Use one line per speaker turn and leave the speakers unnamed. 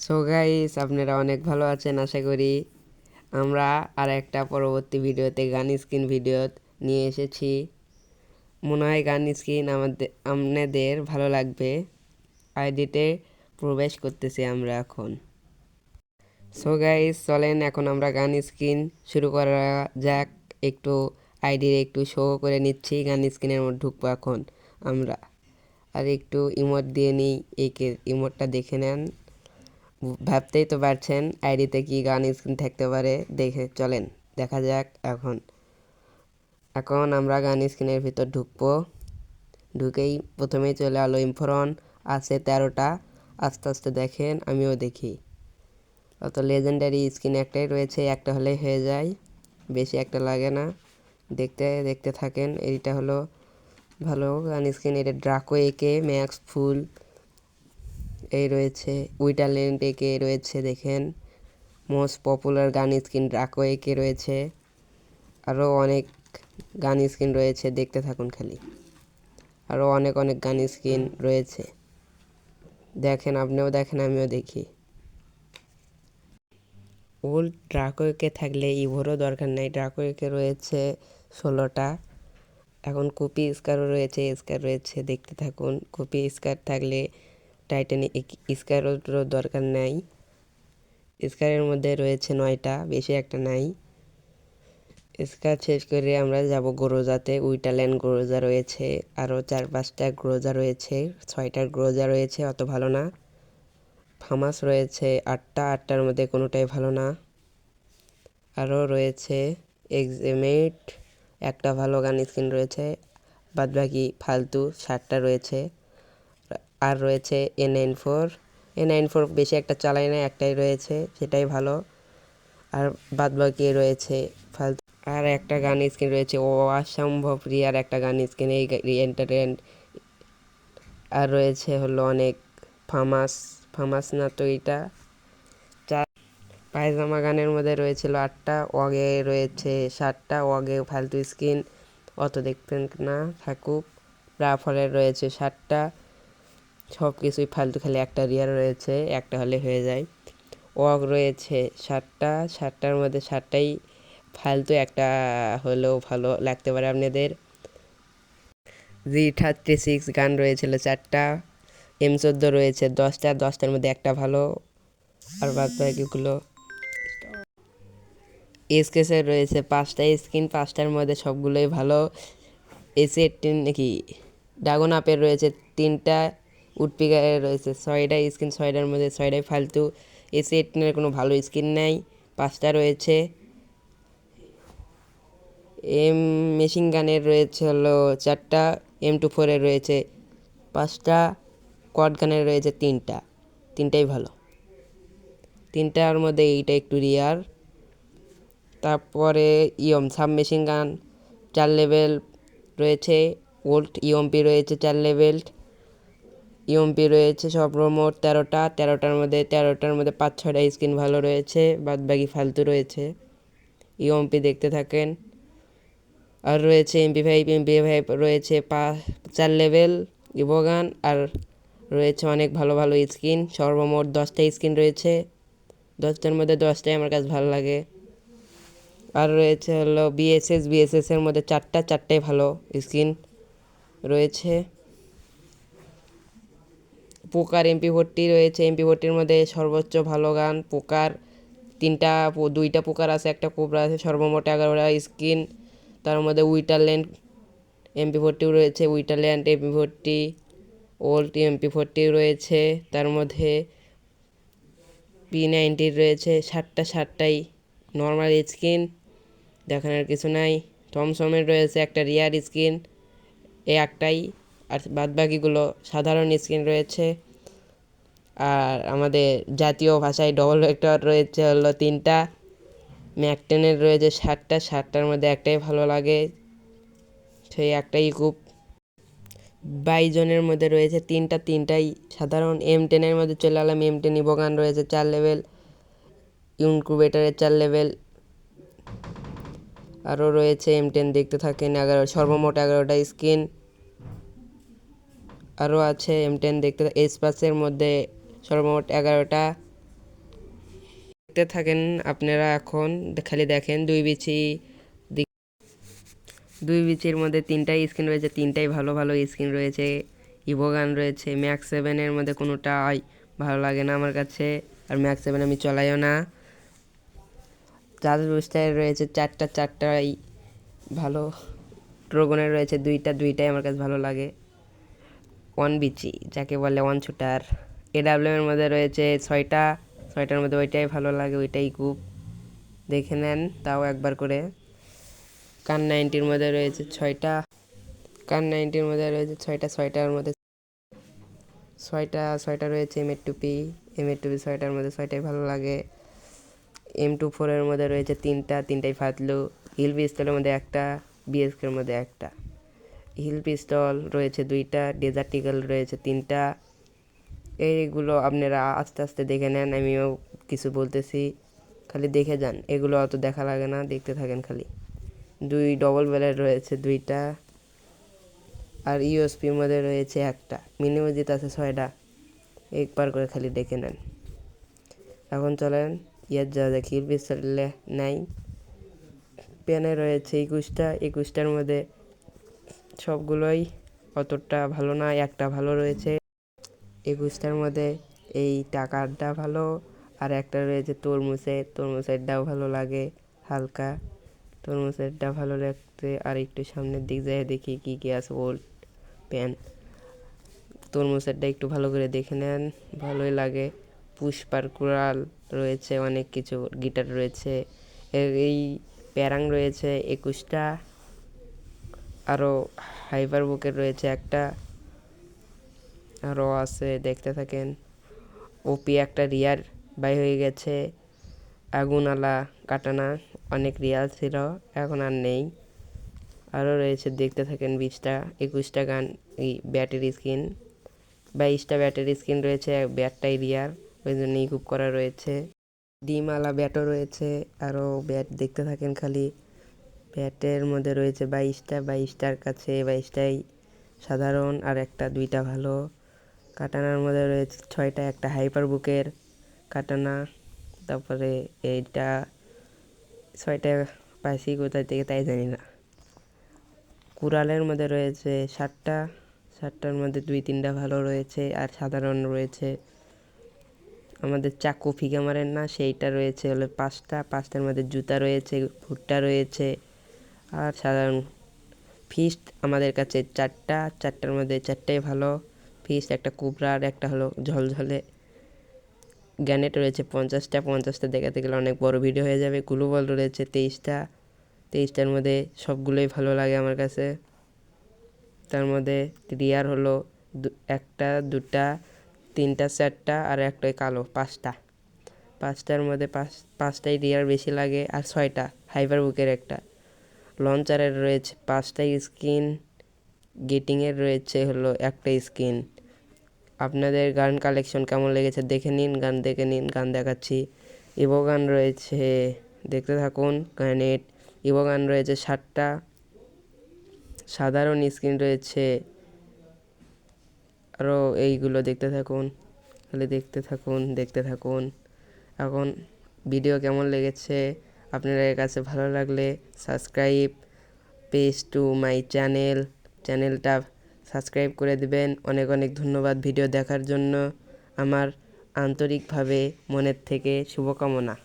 So guys, আপনারা অনেক ভালো আছেন আশা করি। আমরা আর একটা পরবর্তী ভিডিওতে গান স্ক্রিন ভিডিও নিয়ে এসেছি। মনে হয় গান স্ক্রিন আপনাদের ভালো লাগবে। আইডিতে প্রবেশ করতেছি আমরা এখন। সো গাইস, চলেন এখন আমরা গান স্ক্রিন শুরু করা যাক। একটু আইডির একটু শো করে নিচ্ছি, গান স্ক্রিনের মধ্যে ঢুকবো এখন আমরা। আর একটু ইমোট দিয়ে নিই, ইমোটটা দেখে নেন। ভাবতেই তো পারছেন আইডিতে কি গান স্ক্রিন থাকতে পারে। চলেন দেখা যাক। এখন আমরা গান স্ক্রিনের ভিতর ঢুকবো। ঢুকেই প্রথমেই চলে আলো ইমফরন আছে 13টা। আস্তে আস্তে দেখেন, আমিও দেখি। অত লেজেন্ডারি স্ক্রিন একটাই রয়েছে, একটা হলেই হয়ে যায়, বেশি একটা লাগে না। দেখতে দেখতে থাকেন। এইটা হলো ভালো গান স্ক্রিন। এটা ড্রাকো একে ম্যাক্স ফুল এই রয়েছে, উইটারল্যান্ড একে রয়েছে। দেখেন মোস্ট পপুলার গান স্কিন ড্রাকো একে রয়েছে। আরও অনেক গান স্কিন রয়েছে, দেখতে থাকুন খালি। আরও অনেক অনেক গান স্কিন রয়েছে, দেখেন, আপনিও দেখেন, আমিও দেখি। ওল্ড ড্রাকো একে থাকলে ইভোরও দরকার নেই। ড্রাকো একে রয়েছে 16টা। এখন কপি স্কারও রয়েছে, স্কার রয়েছে, দেখতে থাকুন। কপি স্কার থাকলে টাইটানিক স্কারও দরকার নাই। স্কারের মধ্যে রয়েছে 9টা, বেশি একটা নাই। স্কার শেষ করে আমরা যাব গ্রোজাতে। উইটারল্যান্ড গ্রোজা রয়েছে, আরও 4-5টা গ্রোজা রয়েছে, 6টা গ্রোজা রয়েছে, অত ভালো না। ফামাস রয়েছে 8টার মধ্যে কোনোটাই ভালো না। আরও রয়েছে এক্সেমেট, একটা ভালো গান স্কিন রয়েছে, বাদবাকি ফালতু 7টা রয়েছে। আর রয়েছে এ94 বেশি একটা চালাই না, একটাই রয়েছে, সেটাই ভালো। আর বাদবাকি রয়েছে ফালতু। আর একটা গান স্কিন রয়েছে ও অসম্ভব রিয়ার একটা গান স্কিন, এই এন্টারটেন্ট। আর রয়েছে হলো অনেক ফামাস না তো এটা। পায়জামা গানের মধ্যে রয়েছিল 8টা, ওয়াগে রয়েছে 7টা। ওয়াগে ফালতু স্কিন, অত দেখতেন না, থাকুক। রাফলের রয়েছে 7টা, সব কিছুই ফালতু, খালি একটা রিয়ার রয়েছে, একটা হলে হয়ে যায়। ওয়াগ রয়েছে 7টার মধ্যে 7টাই ফালতু, একটা হলেও ভালো লাগতে পারে আপনাদের। G36 গান রয়েছিল 4টা, M14 রয়েছে 10টার মধ্যে একটা ভালো, আর বাদ বাকিগুলো। এসকেসের রয়েছে 5টা স্কিন, 5টার মধ্যে সবগুলোই ভালো। AC18 নাকি ড্রাগন আপের রয়েছে 3টা, উডপিকারের রয়েছে 6টা স্কিন, 6টার মধ্যে 6টাই ফালতু। AC18-এর কোনো ভালো স্কিন নেই, 5টা রয়েছে। মেশিন গানের রয়েছে হলো 4টা, M24-এর রয়েছে 5টা, কোয়াড গানের রয়েছে 3টাই ভালো। 3টার মধ্যে এইটা একটু রিয়ার। তারপরে সাবমেশিন গান 4 লেভেল রয়েছে, ওল্ড ইএমপি রয়েছে 4 লেভেল, ইএমপি রয়েছে সর্বমোট 13টার মধ্যে 5-6টা স্কিন ভালো রয়েছে, বাদ বাকি ফালতু রয়েছে। ইএমপি দেখতে থাকেন। আর রয়েছে এমপি5 রয়েছে 4 লেভেল ইভোগান। আর রয়েছে অনেক ভালো ভালো স্কিন, সর্বমোট 10টা স্কিন রয়েছে। 10টার মধ্যে 10টাই আমার কাছে ভালো লাগে। আর রয়েছে হলো বিএসএসের মধ্যে 4টাই ভালো স্কিন রয়েছে। পোকার MP40 রয়েছে, MP40-র মধ্যে সর্বোচ্চ ভালো গান পোকার। 2টা পোকার আছে, একটা কোবরা আছে, সর্বমোট 11টা স্কিন। তার মধ্যে উইটারল্যান্ড MP40 রয়েছে, উইটারল্যান্ড MP40, ওল্ড MP40 রয়েছে। তার মধ্যে P90 রয়েছে 7টাই নর্মাল স্কিন, দেখানোর কিছু নাই। থমসমের রয়েছে একটা রিয়ার স্কিন, একটাই, আর বাদ বাকিগুলো সাধারণ স্কিন রয়েছে। আর আমাদের জাতীয় ভাষায় ডবল ভেক্টর রয়েছে হলো 3টা, ম্যাক-10-এর রয়েছে 7টার মধ্যে একটাই ভালো লাগে, সেই একটাই খুব। বাইজনের মধ্যে রয়েছে 3টাই সাধারণ। M10-এর মধ্যে চলে এলাম, M10 ইভোগান রয়েছে 4 লেভেল, ইনকুবেটরের 4 লেভেল। আরও রয়েছে M10, দেখতে থাকেন, সর্বমোট 11টা স্কিন। আরও আছে M10 দেখতে। এসপাসের মধ্যে সর্বমোট 11টা, দেখতে থাকেন আপনারা। এখন খালি দেখেন দুই বিচির মধ্যে তিনটাই স্কিন রয়েছে, তিনটাই ভালো ভালো স্কিন রয়েছে। ইভোগান রয়েছে, ম্যাক্স 7-এর মধ্যে কোনোটাই ভালো লাগে না আমার কাছে, আর ম্যাক্স 7 আমি চলাইও না। চার্জ বুস্টার রয়েছে চারটাই ভালো। ড্রাগনের রয়েছে দুইটাই আমার কাছে ভালো লাগে। ওয়ান বিচি যাকে বলে ওয়ান শুটার। এর মধ্যে রয়েছে ছয়টার মধ্যে ওইটাই ভালো লাগে, ওইটাই খুব দেখে নেন তাও একবার করে। কান 90-র মধ্যে রয়েছে ছয়টা, ছয়টার মধ্যে ছয়টা রয়েছে। এমএর টুপি 6টার মধ্যে 6টাই ভালো লাগে। M24-এর মধ্যে রয়েছে তিনটাই ফাতলু। হিল পিস্তলের মধ্যে একটা, বিএসকের মধ্যে একটা। হিল পিস্তল রয়েছে 2টা, ডেজার্ট ইগল রয়েছে 3টা। এইগুলো আপনারা আস্তে আস্তে দেখে নেন, আমিও কিছু বলতেছি, খালি দেখে যান। এগুলো অত দেখা লাগে না, দেখতে থাকেন খালি। 2 ডবল ব্যারেল রয়েছে 2টা, আর ইউএসপির মধ্যে রয়েছে একটা। মিনি মসজিদ আছে 6টা, একবার করে খালি দেখে নেন। এখন চলেন যা দেখি। হিল পিস্তলে নাই। পেনে রয়েছে 21টার মধ্যে সবগুলোই অতটা ভালো না, একটা ভালো রয়েছে 21টার মধ্যে। এই টাকারটা ভালো, আর একটা রয়েছে তরমুজেরটাও ভালো লাগে হালকা। তরমুজেরটা ভালো লাগতে। আর একটু সামনের দিক যায় দেখি কি আছে। ওল্ড প্যান তরমুজেরটা একটু ভালো করে দেখে নেন, ভালোই লাগে। পুষ্পার কুড়াল রয়েছে, অনেক কিছু গিটার রয়েছে। এই প্যারাং রয়েছে 21টা, আরও হাইপার বুকের রয়েছে একটা, আরও আছে দেখতে থাকেন। ওপি একটা রিয়ার বাই হয়ে গেছে। আগুনওয়ালা কাটানা অনেক রিয়াল ছিল, এখন আর নেই। আরও রয়েছে দেখতে থাকেন 21টা গান। এই ব্যাটের স্কিন 22টা ব্যাটের স্কিন রয়েছে, ব্যাটটাই রিয়ার, ওই জন্যই খুব করা রয়েছে। ডিমওয়ালা ব্যাটও রয়েছে, আরও ব্যাট দেখতে থাকেন খালি। ব্যাটের মধ্যে রয়েছে 22টার কাছে 22টাই সাধারণ, আর একটা 2টা ভালো। কাটানার মধ্যে রয়েছে 6টা, একটা হাইপার বুকের কাটানা। তারপরে এইটা 6টা পাইছি কোথায় থেকে তাই জানি না। কুড়ালের মধ্যে রয়েছে 7টার মধ্যে 2-3টা ভালো রয়েছে, আর সাধারণ রয়েছে। আমাদের চাকু ফিকে মারেন না, সেইটা রয়েছে হলো 5টার মধ্যে জুতা রয়েছে, ভুট্টা রয়েছে, আর সাধারণ। ফিস্ট আমাদের কাছে 4টার মধ্যে 4টাই ভালো। ফিস্ট একটা কুবরা, আর একটা হলো ঝলঝলে। গ্যানেট রয়েছে 50টা দেখাতে গেলে অনেক বড় ভিডিও হয়ে যাবে। গ্লোবাল রয়েছে 23টার মধ্যে সবগুলোই ভালো লাগে আমার কাছে। তার মধ্যে রিয়ার হলো 1টা 2টা 3টা 4টা, আর একটাই কালো 5টার মধ্যে 5টাই রিয়ার বেশি লাগে, আর 6টা হাইপার বুকের একটা। লঞ্চারের রয়েছে 5টাই স্কিন। গেটিংয়ের রয়েছে হলো একটা স্কিন। আপনাদের গান কালেকশন কেমন লেগেছে দেখে নিন, গান দেখাচ্ছি। ইভোগান রয়েছে, দেখতে থাকুন। গ্রেনেড ইভোগান রয়েছে 7টা, সাধারণ স্কিন রয়েছে আরও। এইগুলো দেখতে থাকুন, খালি দেখতে থাকুন। এখন ভিডিও কেমন লেগেছে আপনাদের কাছে ভালো লাগলে সাবস্ক্রাইব পেজ টু মাই চ্যানেলটা সাবস্ক্রাইব করে দিবেন। অনেক অনেক ধন্যবাদ ভিডিও দেখার জন্য। আমার আন্তরিকভাবে মনের থেকে শুভকামনা।